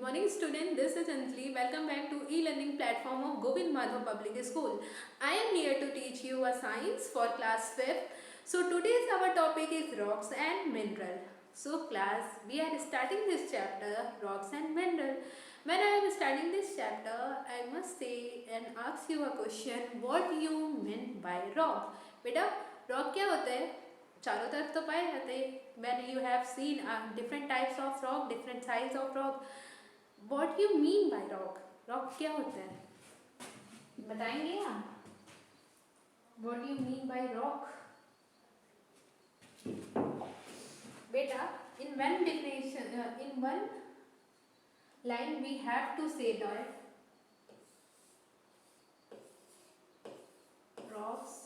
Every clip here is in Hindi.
morning student, this is Anjali. Welcome back to e-learning platform of Govind Madhav Public School. I am here to teach you a science for class 5th. So today's our topic is rocks and mineral. So class, we are starting this chapter rocks and mineral. When I am starting this chapter, I must say and ask you a question, what do you mean by rock? बेटा rock क्या होता है? चारों तरफ तो पाए जाते हैं. When you have seen different types of rock, different size of rock. What you mean by rock? Rock क्या होता है? बताएंगे आप? What do you mean by rock? बेटा, in one definition, in one line we have to say that rocks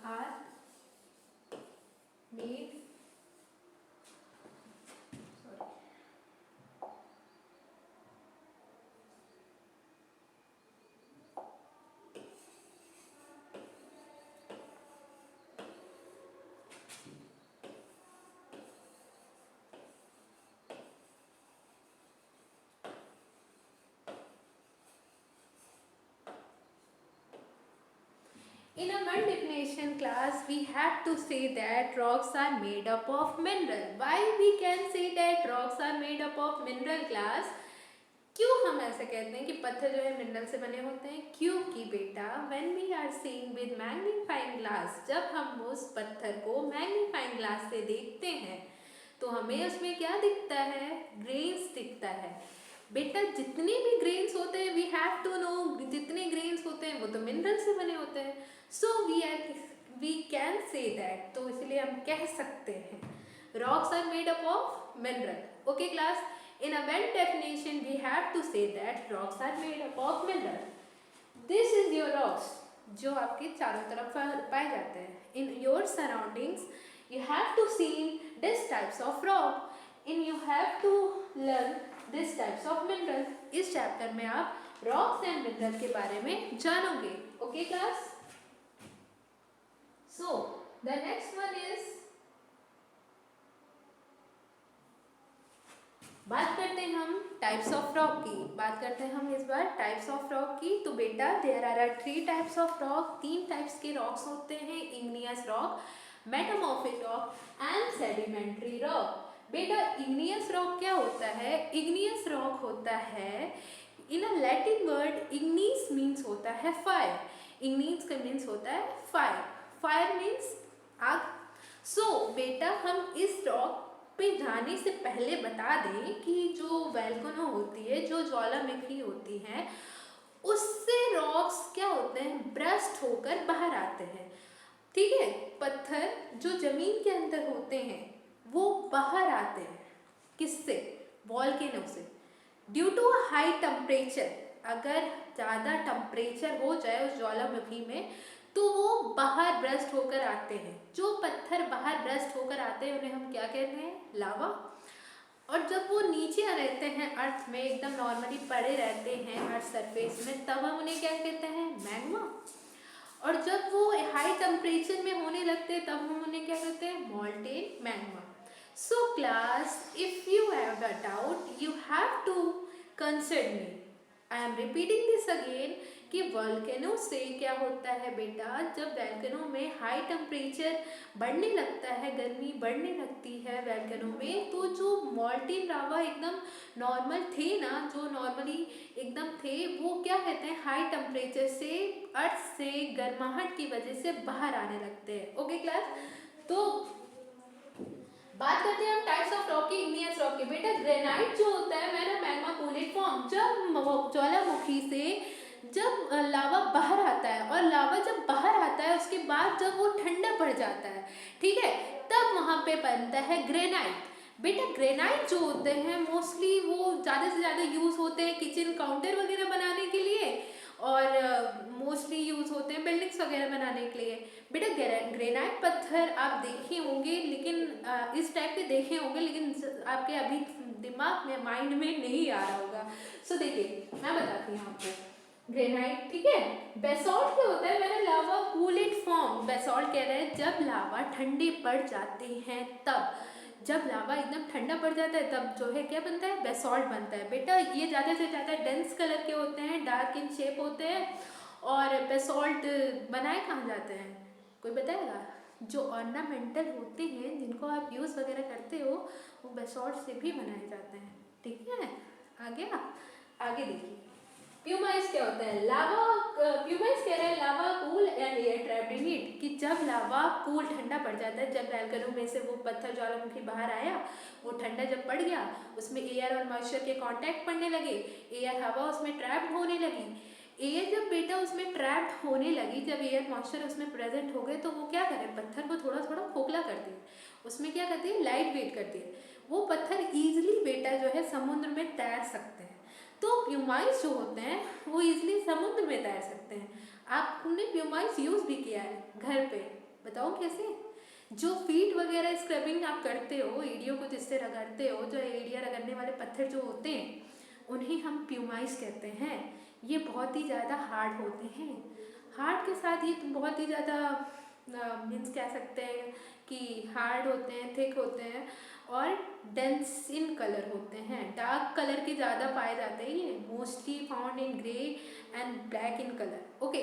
are made in a one definition class we have to say that rocks are made up of mineral. Why we can say that rocks are made up of mineral class? क्यों हम ऐसा कहते हैं कि पत्थर जो है मिनरल से बने होते हैं? क्योंकि बेटा when we are seeing with magnifying glass, जब हम उस पत्थर को मैग्नीफाइंग ग्लास से देखते हैं तो हमें उसमें क्या दिखता है? ग्रेन्स दिखता है. बेटा जितने भी ग्रेन्स होते हैं वी हैव टू नो, जितने ग्रेन्स होते हैं वो तो मिनरल से बने होते हैं. So we can say that, तो इसलिए हम कह सकते हैं rocks are made up of mineral. Okay class, in a one definition we have to say that rocks are made up of mineral. This is your rocks जो आपके चारों तरफ पाए जाते हैं. In your surroundings you have to see this types of rock and you have to learn this types of mineral. इस चैप्टर में आप rocks and mineral के बारे में जानोगे. Okay class, so the next one is, बात करते हैं हम टाइप्स ऑफ रॉक की. बात करते हैं हम इस बार टाइप्स ऑफ रॉक की. तो बेटा there are 3 types of rock. 3 types के रॉक्स होते हैं, igneous rock, metamorphic rock and sedimentary rock. बेटा इग्नियस रॉक क्या होता है? इग्नियस रॉक होता है, in a Latin word ignis means होता है फायर. इग्निस का मीन्स होता है फायर. फायर मीन्स आग. सो बेटा हम इस रॉक पे जाने से पहले बता दें कि जो वोल्केनो होती है, जो ज्वालामुखी होती है, उससे रॉक्स क्या होते हैं? ब्रस्ट होकर बाहर आते हैं. ठीक है, पत्थर जो जमीन के अंदर होते हैं वो बाहर आते हैं. किससे? वोल्केनो से. ड्यू टू हाई टेम्परेचर, अगर ज़्यादा टेम्परेचर हो जाए उस ज्वालामुखी में तो वो बाहर ब्रस्ट होकर आते हैं. जो पत्थर बाहर ब्रस्ट होकर आते हैं उन्हें हम क्या कहते हैं? लावा. और जब वो नीचे रहते हैं अर्थ में, एकदम नॉर्मली पड़े रहते हैं अर्थ सरफेस में, तब हम उन्हें क्या कहते हैं? मैग्मा. और जब वो हाई टेम्परेचर में होने लगते हैं तब हम उन्हें क्या कहते हैं? Molten magma. So class, if you have a doubt you have to consider me. I am repeating this again कि वोल्केनो से क्या होता है बेटा? जब वोल्केनो में हाई टेम्परेचर बढ़ने लगता है, गर्मी बढ़ने लगती है वोल्केनो में, तो जो मॉल्टेन लावा एकदम नॉर्मल थे ना, जो नॉर्मली एकदम थे, वो क्या कहते हैं? हाई टेम्परेचर से, अर्थ से गर्माहट की वजह से बाहर आने लगते हैं. ओके क्लास, तो बात करते हैं हम टाइप्स ऑफ रॉक की, इग्नियस रॉक की. बेटा ग्रेनाइट जो होता है मैंने मैग्मा कूलेट फॉर्म, जब ज्वालामुखी से जब लावा बाहर आता है, और लावा जब बाहर आता है उसके बाद जब वो ठंडा पड़ जाता है, ठीक है, तब वहाँ पे बनता है ग्रेनाइट. बेटा ग्रेनाइट जो होते हैं मोस्टली वो ज़्यादा से ज़्यादा यूज़ होते हैं किचन काउंटर वगैरह बनाने के लिए, और मोस्टली यूज़ होते हैं बिल्डिंग्स वगैरह बनाने के लिए. बेटा ग्रेनाइट पत्थर आप देखे होंगे, लेकिन इस टाइप के देखे होंगे, लेकिन आपके अभी दिमाग में, माइंड में नहीं आ रहा होगा. सो देखिए मैं बताती हूँ आपको. ग्रेनाइट, ठीक है. बेसॉल्ट क्या होता है? मैंने लावा कूलेट फॉर्म. बेसॉल्ट कह रहे हैं जब लावा ठंडे पड़ जाते हैं तब जब लावा एकदम ठंडा पड़ जाता है तब जो है क्या बनता है, बेसॉल्ट बनता है। बेटा ये ज़्यादा से ज़्यादा डेंस कलर के होते हैं, डार्क इन शेप होते हैं। और बेसॉल्ट बनाए कहाँ जाते हैं, कोई बताएगा? जो ऑर्नामेंटल होते हैं जिनको आप यूज़ वगैरह करते हो वो बेसॉल्ट से भी बनाए जाते हैं। ठीक है, आगे देखिए प्यूमाइज क्या होता है। लावा, प्यूमाइज कह रहे हैं lava cool and air trapped in it, कि जब लावा कूल ठंडा पड़ जाता है, जब वैल्कनो में से वो पत्थर ज्वालामुखी बाहर आया, वो ठंडा जब पड़ गया, उसमें एयर और मॉइस्चर के कांटेक्ट पड़ने लगे, एयर हवा उसमें ट्रैप्ड होने लगी। एयर जब बेटा उसमें ट्रैप्ड होने लगी, जब एयर मॉइस्चर उसमें प्रेजेंट हो गए, तो वो क्या करें, पत्थर को थोड़ा थोड़ा खोखला करती है, उसमें क्या करती है, लाइट वेट करती है। वो पत्थर ईजिली बेटा जो है समुद्र में तैर सकते हैं। तो प्यूमाइज जो होते हैं वो इजीली समुद्र में तैर सकते हैं। आपने प्यूमाइज यूज़ भी किया है घर पे, बताओ कैसे? जो फीट वगैरह स्क्रबिंग आप करते हो, एडियो को जिससे रगड़ते हो, जो एडिया रगड़ने वाले पत्थर जो होते हैं उन्हें हम प्यूमाइज कहते हैं। ये बहुत ही ज़्यादा हार्ड होते हैं। हार्ड के साथ ये बहुत ही ज़्यादा मीन्स कह सकते हैं कि हार्ड होते हैं, थिक होते हैं और डेंस इन कलर होते हैं। डार्क कलर के ज़्यादा पाए जाते हैं, ये mostly found in grey and black in colour. Okay,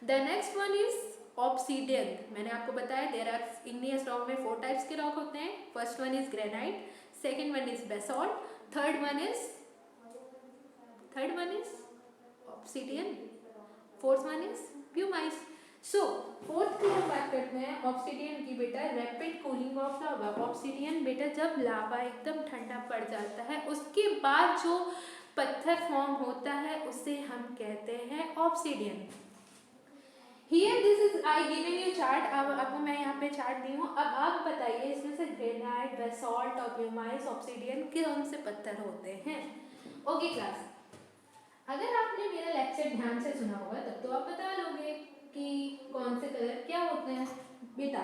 the next one is obsidian. मैंने आपको बताया देयर आर इग्नियस रॉक में 4 टाइप्स के रॉक होते हैं। First one is granite, second one is basalt, third one is obsidian, fourth one is pumice. So fourth की हम बात करते हैं ऑब्सीडियन की बेटा, rapid cooling of lava. Obsidian बेटा जब लावा एकदम ठंडा पड़ जाता है उसके बाद जो पत्थर फॉर्म होता है उसे हम कहते हैं obsidian. Here this is I given you chart. अब आपको मैं यहाँ पे चार्ट दी हूँ। अब आप बताइए इसमें से ग्रेनाइट, बेसॉल्ट और प्यूमाइज, ऑब्सीडियन कौन से पत्थर होते हैं? ओके क्लास, अगर आपने मेरा लेक्चर ध्यान से सुना होगा तब तो आप बता लोगे कि कौन से कलर क्या होते हैं। बेटा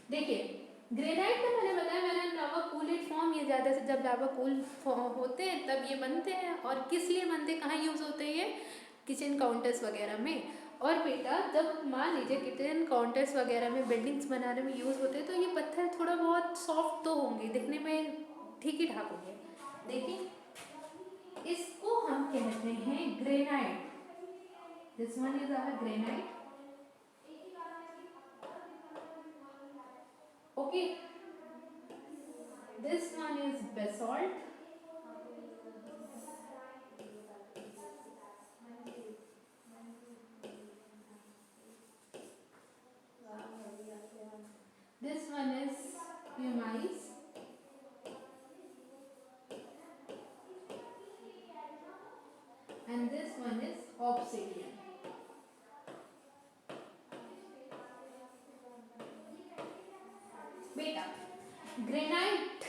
देखिए, ग्रेनाइट का मैंने बताया, मैंने लावा कूलेड फॉर्म, ये ज़्यादा से जब लावा कूल होते हैं तब ये बनते हैं। और किस लिए बनते हैं, कहाँ यूज़ होते हैं ये? किचन काउंटर्स वगैरह में। और बेटा जब मान लीजिए किचन काउंटर्स वगैरह में बिल्डिंग्स बनाने में यूज़ होते हैं तो ये पत्थर थोड़ा बहुत सॉफ्ट तो होंगे, दिखने में ठीक ही ठाक होंगे। देखिए इसको हम कहते हैं granite. This one is our granite. Okay, this one is basalt. This one is pumice. And this one is obsidian. बेटा ग्रेनाइट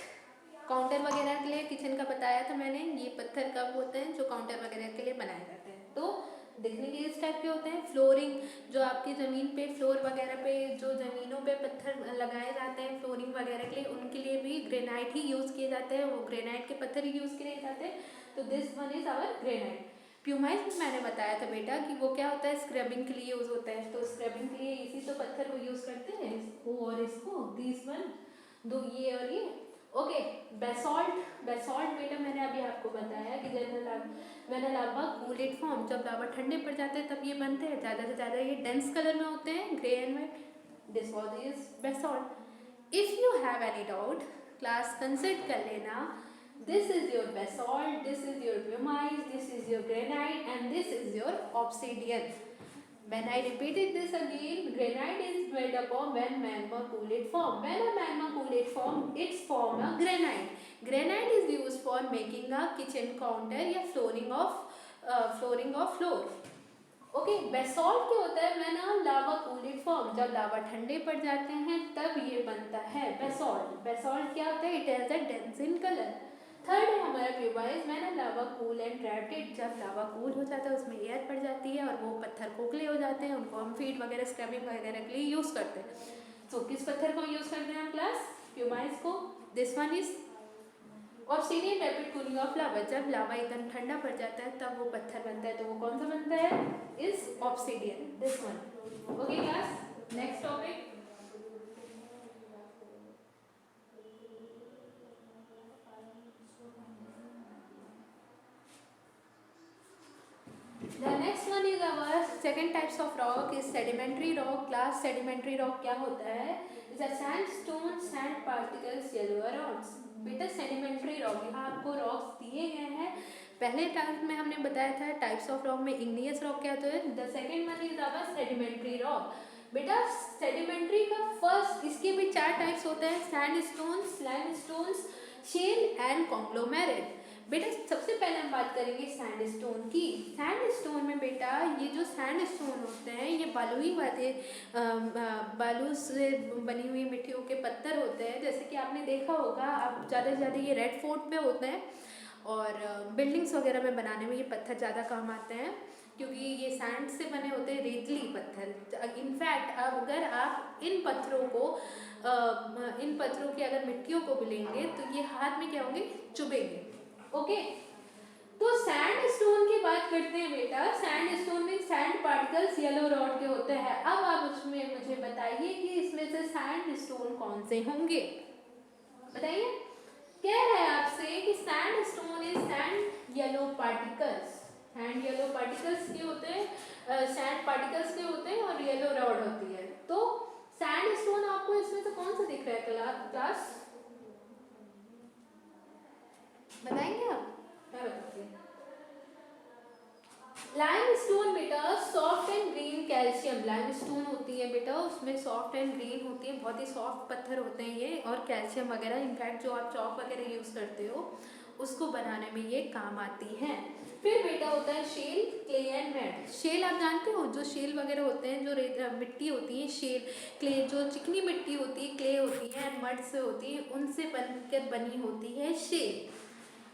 काउंटर वगैरह के लिए, किचन का बताया था मैंने, ये पत्थर कब होते हैं जो काउंटर वगैरह के लिए बनाए जाते हैं। तो दिखने के इस टाइप के होते हैं। फ्लोरिंग, जो आपकी ज़मीन पे फ्लोर वगैरह पे जो ज़मीनों पे पत्थर लगाए जाते हैं फ्लोरिंग वगैरह के लिए, उनके लिए भी ग्रेनाइट ही यूज़ किए जाते हैं, वो ग्रेनाइट के पत्थर ही यूज़ किए जाते हैं। तो this one is our granite. Pumice में मैंने बताया था बेटा कि वो क्या होता है, स्क्रबिंग के लिए यूज़ होता है। तो स्क्रबिंग के लिए इसी तो पत्थर को यूज़ करते हैं, इसको और इसको, दिस वन, दो ये और ये। Okay, basalt. बेसॉल्ट बेटा मैंने अभी आपको बताया कि जब लावा कूलेड फॉर्म, जब लावा ठंडे पड़ जाते हैं तब ये बनते हैं। ज़्यादा से ज़्यादा ये डेंस कलर में होते हैं, grey and white. This was is basalt. If you have any doubt class consult कर लेना। This is your basalt, this is your pumice, this is your granite and this is your obsidian. When I repeated this again, granite is made up of when magma cooled form. When a magma cooled form, it's form a granite. Granite is used for making a kitchen counter या flooring of floor. Okay, basalt क्या होता है? when a lava cooled form, जब लावा ठंडे पड़ जाते हैं तब ये बनता है बेसॉल्ट। बेसॉल्ट क्या होता है? It has a dense in color. Third है हमारा प्यूमाइज। मैंने लावा कूल एंड ट्रैप्ड। जब लावा कूल हो जाता है उसमें एयर पड़ जाती है और वो पत्थर खोखले हो जाते हैं, उनको हम फीट वगैरह स्क्रबिंग वगैरह के लिए यूज़ करते हैं। तो किस पत्थर को यूज़ करते हैं हम क्लास? प्यूमाइज को। This one is obsidian, rapid cooling of लावा। जब लावा एकदम ठंडा पड़ जाता है तब वो पत्थर बनता है, तो वो कौन सा बनता है? Is obsidian, this one. Okay class, next topic. our second types of rock is sedimentary rock class. Sedimentary rock क्या होता है? Is a sandstone, sand particles, yellow rocks. बेटा sedimentary rock यहाँ आपको rocks दिए गए हैं. पहले टाइप में हमने बताया था टाइप्स ऑफ रॉक में igneous rock क्या होता है. The second one is our sedimentary rock. बेटा sedimentary का फर्स्ट इसके भी 4 टाइप्स होते हैं. sandstones, limestones, shale and conglomerate. बेटा सबसे पहले हम बात करेंगे सैंडस्टोन की. सैंडस्टोन में बेटा ये जो सैंडस्टोन होते हैं ये बालुई वाले बालू से बनी हुई मिट्टियों के पत्थर होते हैं. जैसे कि आपने देखा होगा, आप ज़्यादा से ज़्यादा ये रेड फोर्ट पे होते हैं और बिल्डिंग्स वगैरह में बनाने में ये पत्थर ज़्यादा काम आते हैं क्योंकि ये सैंड से बने होते हैं, रेतली पत्थर. इनफैक्ट अगर आप इन पत्थरों की अगर मिट्टियों को भी लेंगे तो ये हाथ में क्या होंगे, चुभेंगे. ओके, तो सैंडस्टोन की बात करते हैं बेटा. सैंडस्टोन में सैंड पार्टिकल्स येलो रॉड के होते हैं. अब आप उसमें मुझे बताइए कि इसमें से सैंडस्टोन कौन से होंगे, बताइए. कह रहा है आपसे कि sandstone is sand yellow particles. Sand yellow particles के होते हैं, सैंड पार्टिकल्स के होते हैं और येलो रॉड होती है. तो सैंडस्टोन आपको इसमें से कौन सा दिख रहा है क्लास, बताएंगे आप? मैं बताती हूँ. लाइमस्टोन बेटा soft and green calcium. Limestone होती है बेटा, उसमें सॉफ्ट एंड ग्रीन होती है, बहुत ही सॉफ्ट पत्थर होते हैं ये, और कैल्शियम वगैरह इनफैक्ट जो आप चौक वगैरह यूज़ करते हो उसको बनाने में ये काम आती है. फिर बेटा होता है shale, clay and mud. Shale आप जानते हो, जो शेल वगैरह होते हैं, जो मिट्टी होती है, शेल क्ले जो चिकनी मिट्टी होती है, क्ले होती है एंड मड से होती है, उनसे बनकर बनी होती है शेल.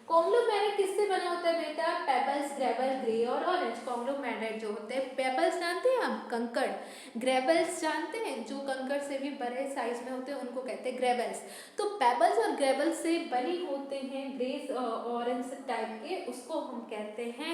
कॉन्ग्लोमेरेट किससे बना होता है बेटा? पेबल्स, ग्रेवल, ग्रे और ऑरेंज. कॉन्ग्लोमेरेट जो होते हैं, पेबल्स जानते हैं आप, कंकड़. ग्रेवल्स जानते हैं, जो कंकड़ से भी बड़े साइज में होते हैं, उनको कहते हैं ग्रेवल्स. तो पेबल्स और ग्रेवल्स से बने होते हैं ग्रे ऑरेंज टाइप के, उसको हम कहते हैं